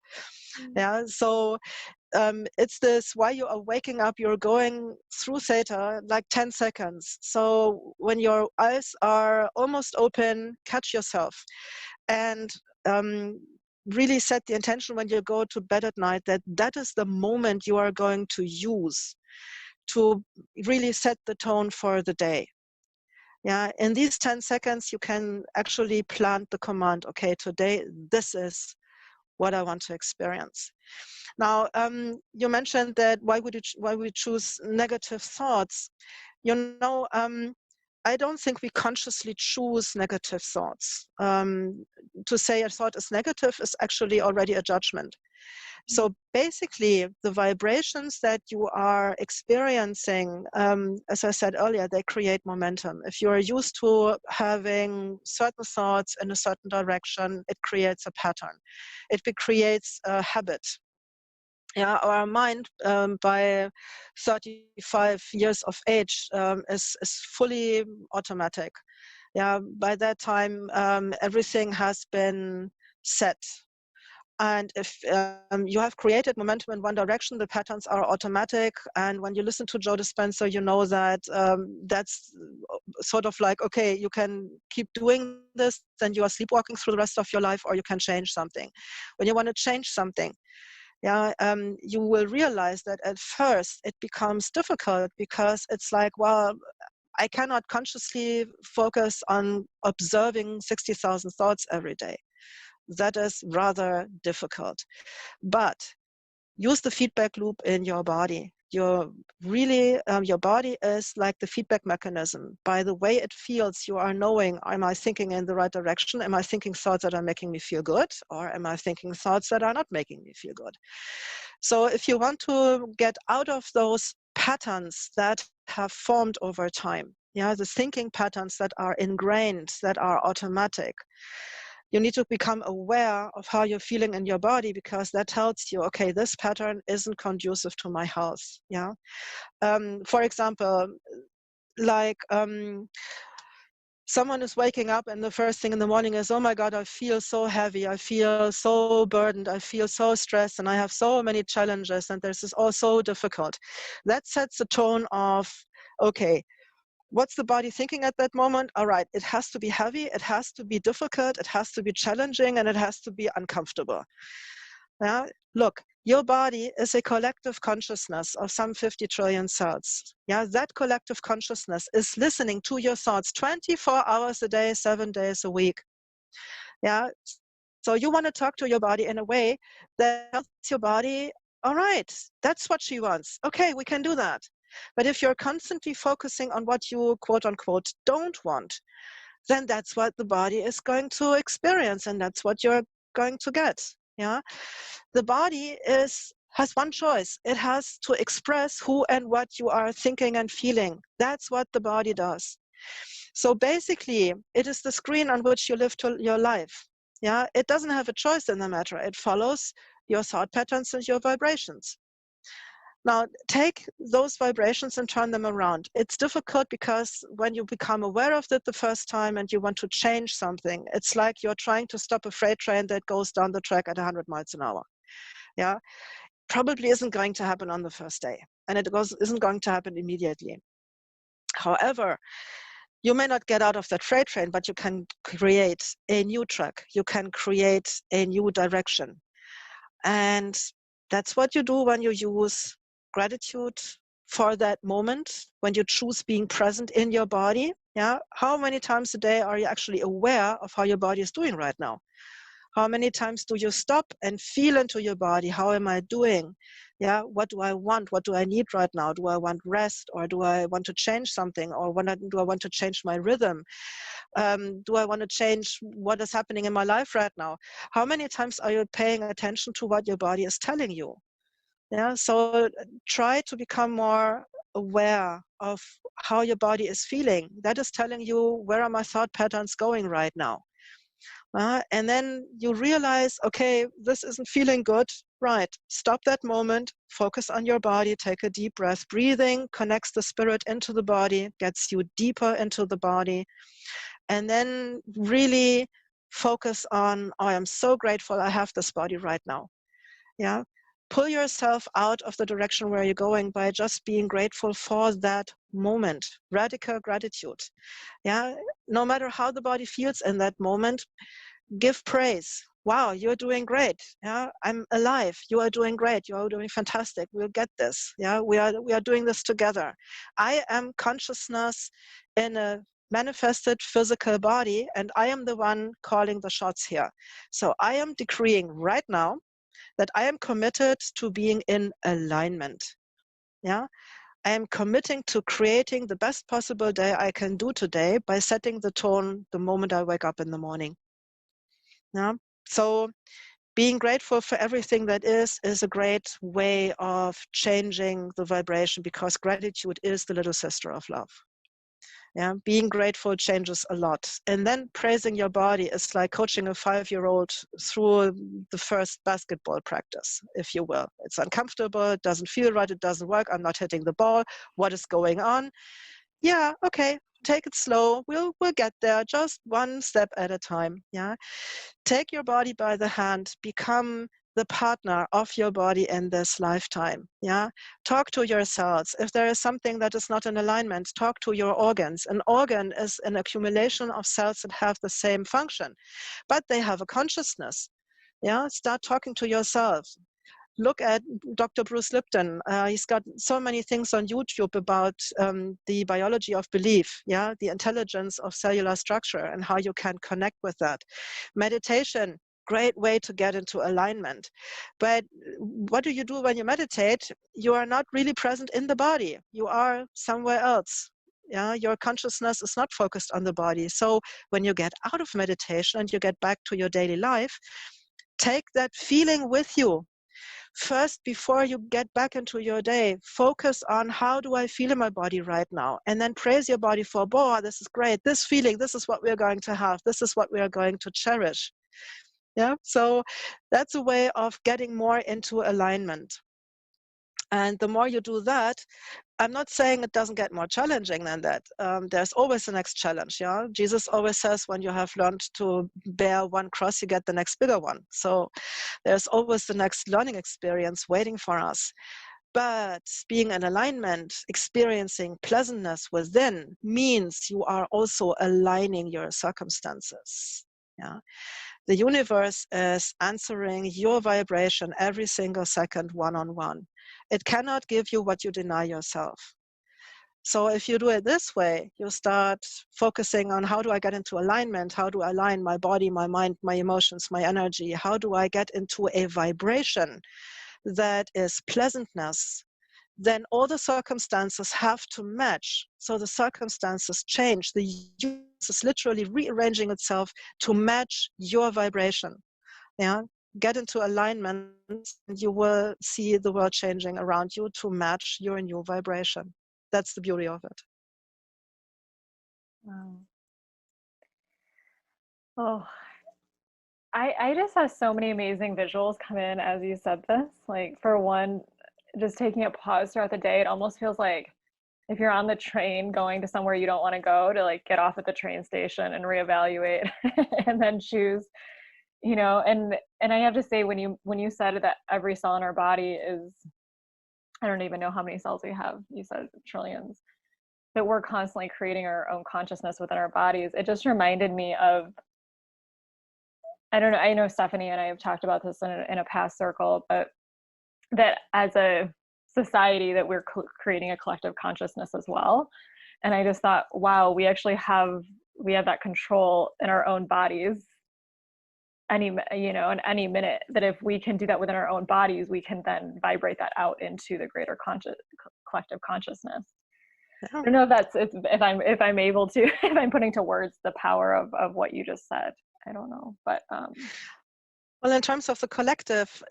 Yeah, so it's this, while you are waking up, you're going through theta like 10 seconds. So when your eyes are almost open, catch yourself and really set the intention when you go to bed at night that that is the moment you are going to use to really set the tone for the day. Yeah, in these 10 seconds, you can actually plant the command, okay, today, this is what I want to experience. Now, you mentioned that why we choose negative thoughts? You know, I don't think we consciously choose negative thoughts. To say a thought is negative is actually already a judgment. So basically, the vibrations that you are experiencing, as I said earlier, they create momentum. If you are used to having certain thoughts in a certain direction, it creates a pattern. It creates a habit. Yeah, our mind by 35 years of age is fully automatic. Yeah, by that time, everything has been set. And if you have created momentum in one direction, the patterns are automatic. And when you listen to Joe Dispenza, you know that that's sort of like, okay, you can keep doing this, then you are sleepwalking through the rest of your life, or you can change something. When you want to change something, yeah, you will realize that at first it becomes difficult because it's like, well, I cannot consciously focus on observing 60,000 thoughts every day. That is rather difficult. But use the feedback loop in your body. Your body is like the feedback mechanism. By the way it feels, you are knowing, am I thinking in the right direction? Am I thinking thoughts that are making me feel good? Or am I thinking thoughts that are not making me feel good? So if you want to get out of those patterns that have formed over time, the thinking patterns that are ingrained, that are automatic, you need to become aware of how you're feeling in your body, because that tells you, okay, this pattern isn't conducive to my health. For example, like someone is waking up and the first thing in the morning is, oh my God, I feel so heavy, I feel so burdened, I feel so stressed, and I have so many challenges, and this is all so difficult. That sets the tone of, okay, what's the body thinking at that moment? All right, it has to be heavy, it has to be difficult, it has to be challenging, and it has to be uncomfortable. Look, your body is a collective consciousness of some 50 trillion cells. That collective consciousness is listening to your thoughts 24 hours a day, 7 days a week. So you want to talk to your body in a way that tells your body, all right, that's what she wants. Okay, we can do that. But if you're constantly focusing on what you, quote unquote, don't want, then that's what the body is going to experience, and that's what you're going to get. The body has one choice. It has to express who and what you are thinking and feeling. That's what the body does. So basically, it is the screen on which you live your life. It doesn't have a choice in the matter. It follows your thought patterns and your vibrations. Now, take those vibrations and turn them around. It's difficult because when you become aware of it the first time and you want to change something, it's like you're trying to stop a freight train that goes down the track at 100 miles an hour. Probably isn't going to happen on the first day, and it isn't going to happen immediately. However, you may not get out of that freight train, but you can create a new track. You can create a new direction. And that's what you do when you use gratitude for that moment, when you choose being present in your body. How many times a day are you actually aware of how your body is doing right now? How many times do you stop and feel into your body? How am I doing? What do I want? What do I need right now? Do I want rest, or do I want to change something? Or do I want to change my rhythm? Do I want to change what is happening in my life right now? How many times are you paying attention to what your body is telling you? So try to become more aware of how your body is feeling. That is telling you, where are my thought patterns going right now? And then you realize, okay, this isn't feeling good. Right, stop that moment, focus on your body, take a deep breath. Breathing connects the spirit into the body, gets you deeper into the body. And then really focus on, oh, I'm so grateful I have this body right now. Pull yourself out of the direction where you're going by just being grateful for that moment. Radical gratitude. No matter how the body feels in that moment, give praise. Wow, you're doing great. I'm alive. You are doing great. You are doing fantastic. We'll get this. We are doing this together. I am consciousness in a manifested physical body, and I am the one calling the shots here. So I am decreeing right now that I am committed to being in alignment. I am committing to creating the best possible day I can do today by setting the tone the moment I wake up in the morning. So being grateful for everything that is a great way of changing the vibration, because gratitude is the little sister of love. Being grateful changes a lot. And then praising your body is like coaching a 5-year-old through the first basketball practice, if you will. It's uncomfortable, it doesn't feel right, it doesn't work, I'm not hitting the ball, what is going on? Okay, take it slow, we'll get there, just one step at a time. Take your body by the hand, become the partner of your body in this lifetime. Talk to your cells. If there is something that is not in alignment, talk to your organs. An organ is an accumulation of cells that have the same function, but they have a consciousness. Start talking to yourself. look at Dr. Bruce Lipton. He's got so many things on YouTube about the biology of belief, yeah, the intelligence of cellular structure and how you can connect with that. Meditation, great way to get into alignment. But what do you do when you meditate? You are not really present in the body. You are somewhere else. Yeah, your consciousness is not focused on the body. So when you get out of meditation and you get back to your daily life, take that feeling with you. First, before you get back into your day, focus on how do I feel in my body right now? And then praise your body for, boy, this is great. This feeling, this is what we're going to have. This is what we are going to cherish. Yeah, so that's a way of getting more into alignment. And the more you do that, I'm not saying it doesn't get more challenging than that. There's always the next challenge. Yeah, Jesus always says, when you have learned to bear one cross, you get the next bigger one. So there's always the next learning experience waiting for us. But being in alignment, experiencing pleasantness within, means you are also aligning your circumstances. Yeah. The universe is answering your vibration every single second, one-on-one. It cannot give you what you deny yourself. So if you do it this way, you start focusing on, how do I get into alignment? How do I align my body, my mind, my emotions, my energy? How do I get into a vibration that is pleasantness? Then all the circumstances have to match. So the circumstances change. The universe is literally rearranging itself to match your vibration. Yeah, get into alignment, and you will see the world changing around you to match your new vibration. That's the beauty of it. Wow. Oh, I just have so many amazing visuals come in as you said this. Like, for one, just taking a pause throughout the day, it almost feels like if you're on the train going to somewhere you don't want to go, to like get off at the train station and reevaluate and then choose, you know. And I have to say, when you said that every cell in our body is, I don't even know how many cells we have, you said trillions, that we're constantly creating our own consciousness within our bodies, it just reminded me of, I don't know, I know Stephanie and I have talked about this in a past circle, but that as a society that we're creating a collective consciousness as well. And I just thought, wow, we actually have that control in our own bodies in any minute, that if we can do that within our own bodies, we can then vibrate that out into the greater collective consciousness. Yeah. I don't know if I'm able to, if I'm putting to words the power of what you just said. I don't know, but well, in terms of the collective,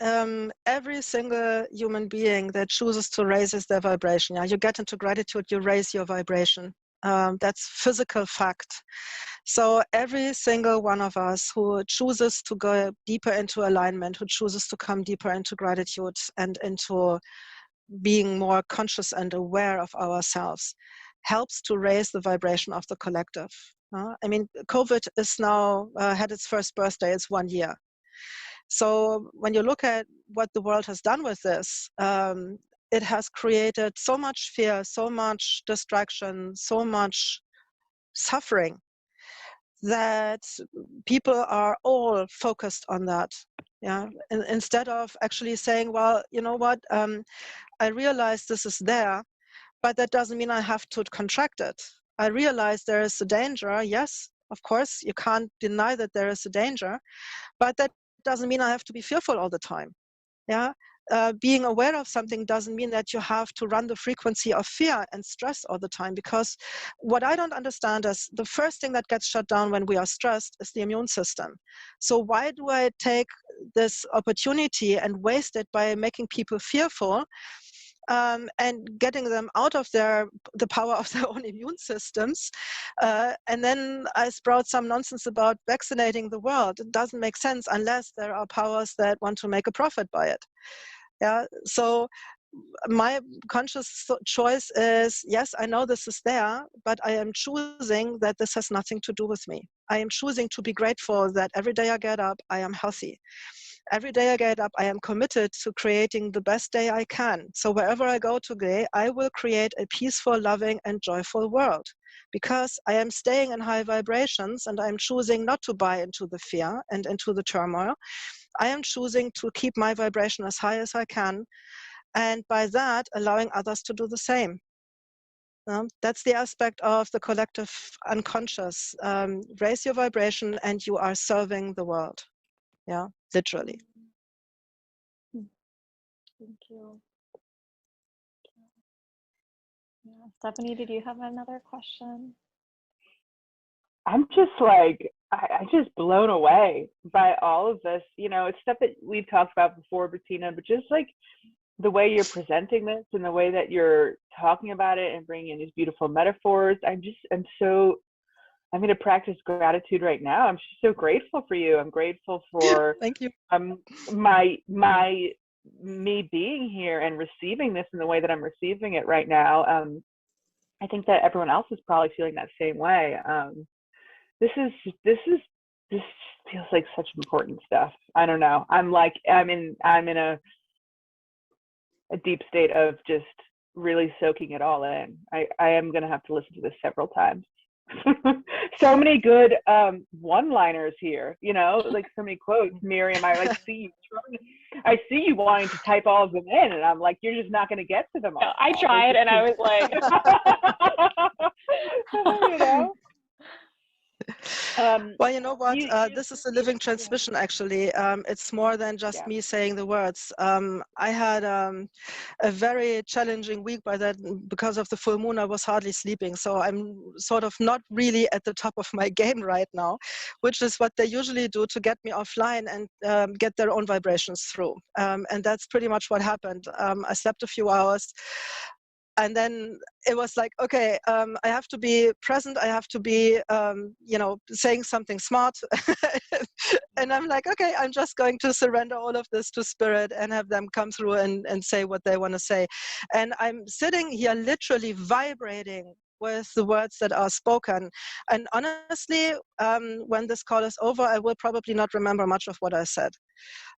every single human being that chooses to raise their vibration, yeah, you get into gratitude, you raise your vibration. That's physical fact. So every single one of us who chooses to go deeper into alignment, who chooses to come deeper into gratitude and into being more conscious and aware of ourselves, helps to raise the vibration of the collective. I mean, COVID is now had its first birthday, it's 1 year. So when you look at what the world has done with this, it has created so much fear, so much distraction, so much suffering, that people are all focused on that. Yeah, and instead of actually saying, well, you know what, I realize this is there, but that doesn't mean I have to contract it. I realize there is a danger. Yes, of course, you can't deny that there is a danger, but that doesn't mean I have to be fearful all the time. Yeah, being aware of something doesn't mean that you have to run the frequency of fear and stress all the time, because what I don't understand is the first thing that gets shut down when we are stressed is the immune system. So why do I take this opportunity and waste it by making people fearful and getting them out of the power of their own immune systems? And then I sprout some nonsense about vaccinating the world. It doesn't make sense unless there are powers that want to make a profit by it. Yeah. So my conscious choice is, yes, I know this is there, but I am choosing that this has nothing to do with me. I am choosing to be grateful that every day I get up, I am healthy. Every day I get up, I am committed to creating the best day I can. So wherever I go today, I will create a peaceful, loving, and joyful world, because I am staying in high vibrations and I'm choosing not to buy into the fear and into the turmoil. I am choosing to keep my vibration as high as I can, and by that, allowing others to do the same. That's the aspect of the collective unconscious. Raise your vibration and you are serving the world. Yeah, literally. Thank you. Yeah. Stephanie, did you have another question? I'm just like, I'm just blown away by all of this. You know, it's stuff that we've talked about before, Bettina, but just like the way you're presenting this and the way that you're talking about it and bringing in these beautiful metaphors. I'm going to practice gratitude right now. I'm just so grateful for you. I'm grateful for Thank you. me being here and receiving this in the way that I'm receiving it right now. I think that everyone else is probably feeling that same way. This feels like such important stuff. I don't know. I'm in a deep state of just really soaking it all in. I am going to have to listen to this several times. So many good one-liners here, you know, like so many quotes. Miriam, I see you wanting to type all of them in, and I'm like, you're just not going to get to them all. No, I tried, and I was like, you know. Well, you know what? This is a living transmission, actually. It's more than just me saying the words. I had a very challenging week because of the full moon. I was hardly sleeping. So I'm sort of not really at the top of my game right now, which is what they usually do to get me offline and get their own vibrations through. And that's pretty much what happened. I slept a few hours. And then it was like, okay, I have to be present. I have to be, saying something smart. And I'm like, okay, I'm just going to surrender all of this to spirit and have them come through and say what they want to say. And I'm sitting here literally vibrating with the words that are spoken. And honestly, when this call is over, I will probably not remember much of what I said.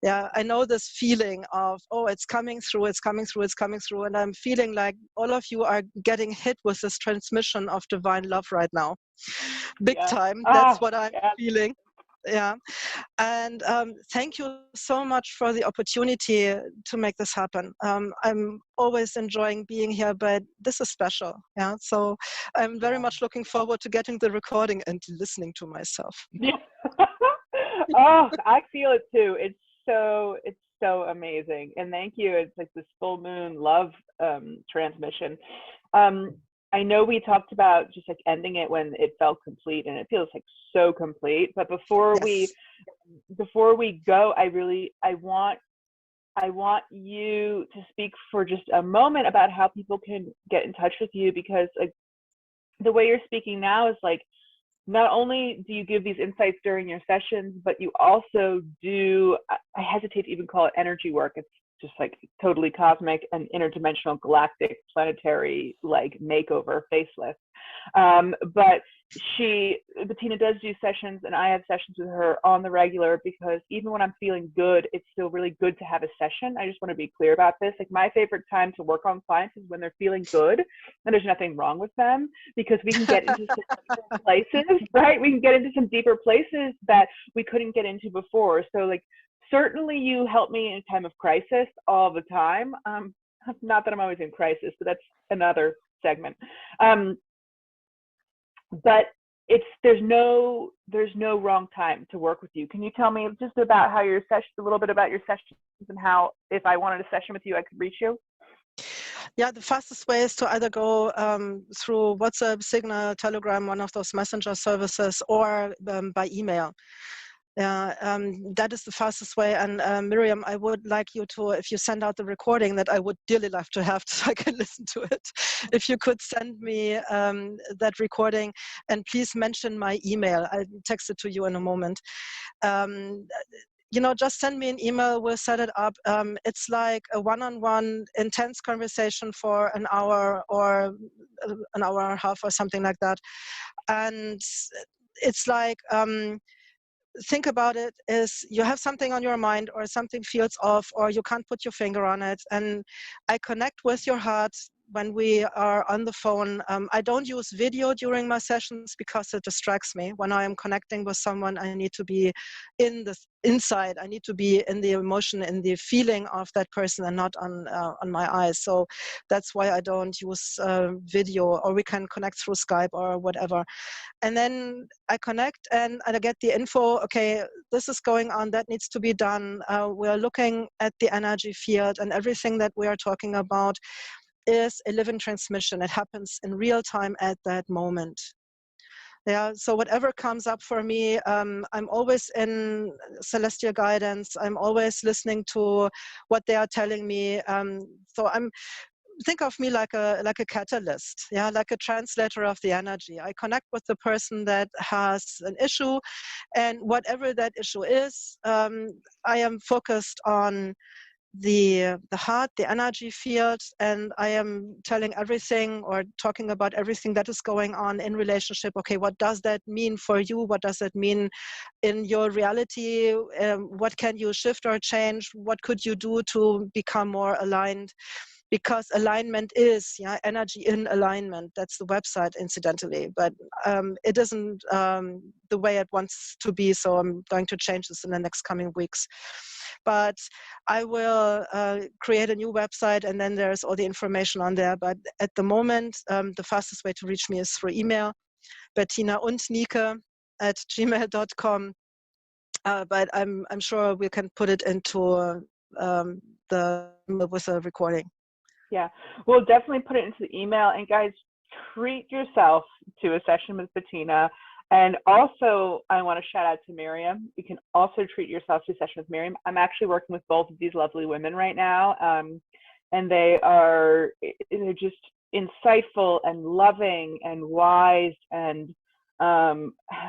Yeah, I know this feeling of, oh, it's coming through, it's coming through, it's coming through. And I'm feeling like all of you are getting hit with this transmission of divine love right now. Big time. That's what I'm feeling. Yeah. And thank you so much for the opportunity to make this happen. I'm always enjoying being here, but this is special. Yeah. So I'm very much looking forward to getting the recording and listening to myself. Yeah. Oh, I feel it too. It's so amazing. And thank you. It's like this full moon love transmission. I know we talked about just like ending it when it felt complete, and it feels like so complete. But before we go, I want you to speak for just a moment about how people can get in touch with you, because like the way you're speaking now is like, not only do you give these insights during your sessions, but you also do, I hesitate to even call it energy work. It's just like totally cosmic and interdimensional, galactic, planetary, like makeover, facelift. But Bettina does do sessions, and I have sessions with her on the regular, because even when I'm feeling good, it's still really good to have a session. I just want to be clear about this. Like, my favorite time to work on clients is when they're feeling good and there's nothing wrong with them, because we can get into some deeper places, right? We can get into some deeper places that we couldn't get into before. So like, certainly you help me in a time of crisis all the time. Not that I'm always in crisis, but that's another segment. But there's no wrong time to work with you. Can you tell me just about how your session, a little bit about your sessions, and how, if I wanted a session with you, I could reach you? Yeah, the fastest way is to either go through WhatsApp, Signal, Telegram, one of those messenger services, or by email. That is the fastest way. And Miriam, I would like you to, if you send out the recording, that I would dearly love to have so I can listen to it. If you could send me that recording, and please mention my email. I'll text it to you in a moment. Just send me an email, we'll set it up. It's like a one-on-one intense conversation for an hour or an hour and a half or something like that. And it's like, think about it is you have something on your mind, or something feels off, or you can't put your finger on it, and I connect with your heart. when we are on the phone. I don't use video during my sessions because it distracts me. When I am connecting with someone, I need to be inside. I need to be in the emotion, in the feeling of that person, and not on my eyes. So that's why I don't use video, or we can connect through Skype or whatever. And then I connect and I get the info, okay, this is going on, that needs to be done. We're looking at the energy field, and everything that we are talking about is a living transmission. It happens in real time at that moment. Yeah, so whatever comes up for me, I'm always in celestial guidance. I'm always listening to what they are telling me. So think of me like a catalyst, yeah, like a translator of the energy. I connect with the person that has an issue, and whatever that issue is, I am focused on the heart, the energy field, and I am telling everything or talking about everything that is going on in relationship. Okay, what does that mean for you? What does that mean in your reality? What can you shift or change? What could you do to become more aligned? Because alignment is, yeah, energy in alignment. That's the website, incidentally, but it isn't the way it wants to be. So I'm going to change this in the next coming weeks. But I will create a new website, and then there's all the information on there. But at the moment, the fastest way to reach me is through email, bettinaundnike@gmail.com. But I'm sure we can put it into with a recording. Yeah, we'll definitely put it into the email. And guys, treat yourself to a session with Bettina. And also, I want to shout out to Miriam. You can also treat yourself to a session with Miriam. I'm actually working with both of these lovely women right now. And they're just insightful and loving and wise and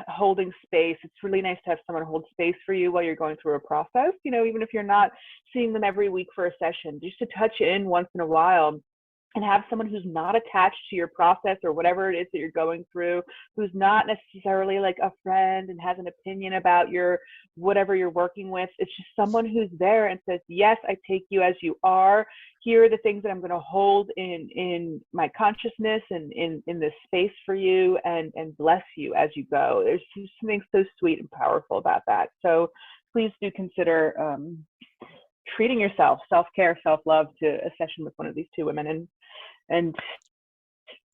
holding space. It's really nice to have someone hold space for you while you're going through a process, you know, even if you're not seeing them every week for a session, just to touch in once in a while and have someone who's not attached to your process or whatever it is that you're going through, who's not necessarily like a friend and has an opinion about your whatever you're working with. It's just someone who's there and says, yes, I take you as you are. Here are the things that I'm going to hold in my consciousness and in this space for you, and bless you as you go. There's just something so sweet and powerful about that. So please do consider treating yourself, self-care, self-love, to a session with one of these two women. And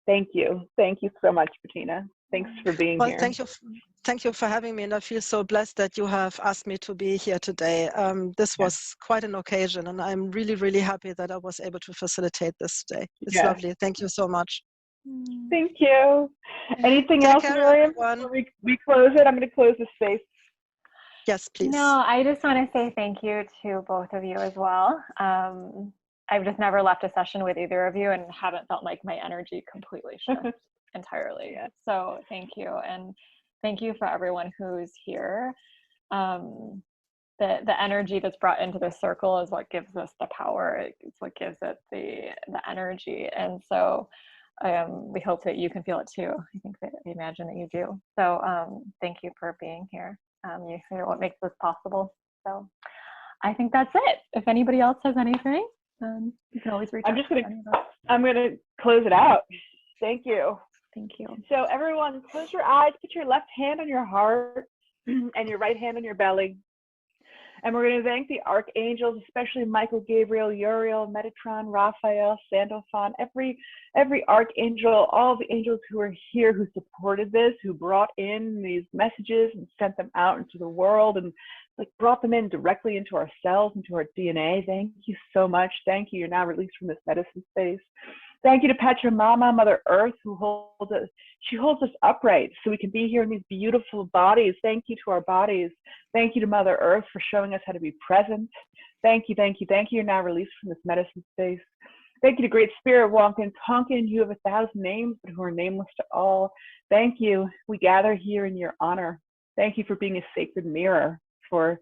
thank you so much, Bettina. Thanks for being here. Thank you for having me, and I feel so blessed that you have asked me to be here today. This was quite an occasion, and I'm really, really happy that I was able to facilitate this today. It's lovely. Thank you so much. Thank you. Anything else, Miriam, before we close it? I'm going to close the space. Yes, please. No, I just want to say thank you to both of you as well. I've just never left a session with either of you and haven't felt like my energy completely shift entirely. So thank you. And thank you for everyone who's here. The energy that's brought into this circle is what gives us the power. It's what gives it the energy. And so we hope that you can feel it too. I think that I imagine that you do. So thank you for being here. You're what makes this possible. So I think that's it. If anybody else has anything, you can always reach out. I'm gonna close it out. Thank you. Thank you. So everyone, close your eyes, put your left hand on your heart and your right hand on your belly. And we're going to thank the archangels, especially Michael, Gabriel, Uriel, Metatron, Raphael, Sandalphon, every archangel, all the angels who are here, who supported this, who brought in these messages and sent them out into the world and like brought them in directly into our cells, into our DNA. Thank you so much. Thank you. You're now released from this medicine space. Thank you to Pachamama, Mother Earth, who holds us. She holds us upright so we can be here in these beautiful bodies. Thank you to our bodies. Thank you to Mother Earth for showing us how to be present. Thank you, thank you, thank you. You're now released from this medicine space. Thank you to Great Spirit, Wonkin, Tonkin. You have 1,000 names, but who are nameless to all. Thank you. We gather here in your honor. Thank you for being a sacred mirror for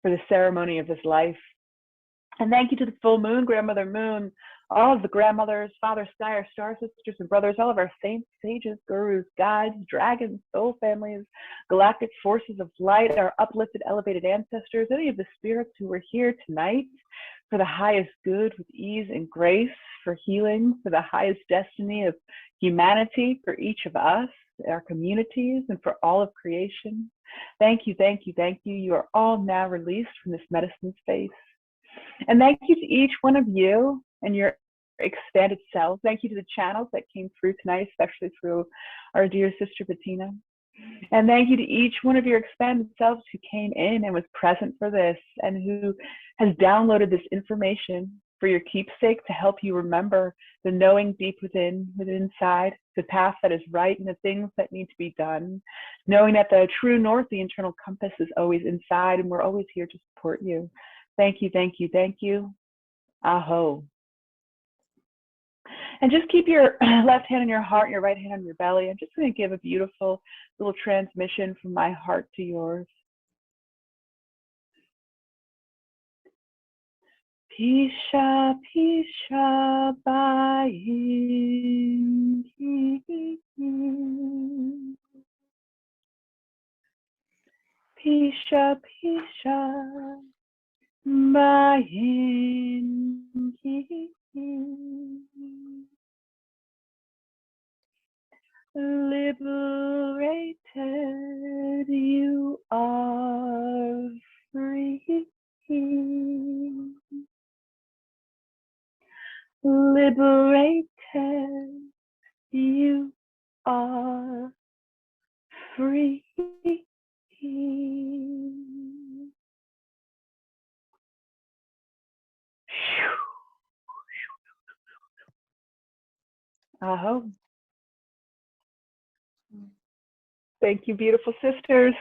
the ceremony of this life. And thank you to the full moon, Grandmother Moon, all of the grandmothers, Father Sky, our star sisters and brothers, all of our saints, sages, gurus, guides, dragons, soul families, galactic forces of light, our uplifted, elevated ancestors, any of the spirits who were here tonight for the highest good with ease and grace, for healing, for the highest destiny of humanity, for each of us, our communities, and for all of creation. Thank you, thank you, thank you. You are all now released from this medicine space. And thank you to each one of you and your expanded selves. Thank you to the channels that came through tonight, especially through our dear sister Bettina. And thank you to each one of your expanded selves who came in and was present for this and who has downloaded this information for your keepsake to help you remember the knowing deep within inside, the path that is right and the things that need to be done, knowing that the true north, the internal compass, is always inside, and we're always here to support you. Thank you, thank you, thank you. Aho. And just keep your left hand on your heart and your right hand on your belly. I'm just going to give a beautiful little transmission from my heart to yours. Pisha, pisha, bayin. Pisha, pisha, bayin. Liberated, you are free. Liberated, you are free. Aho. Thank you, beautiful sisters.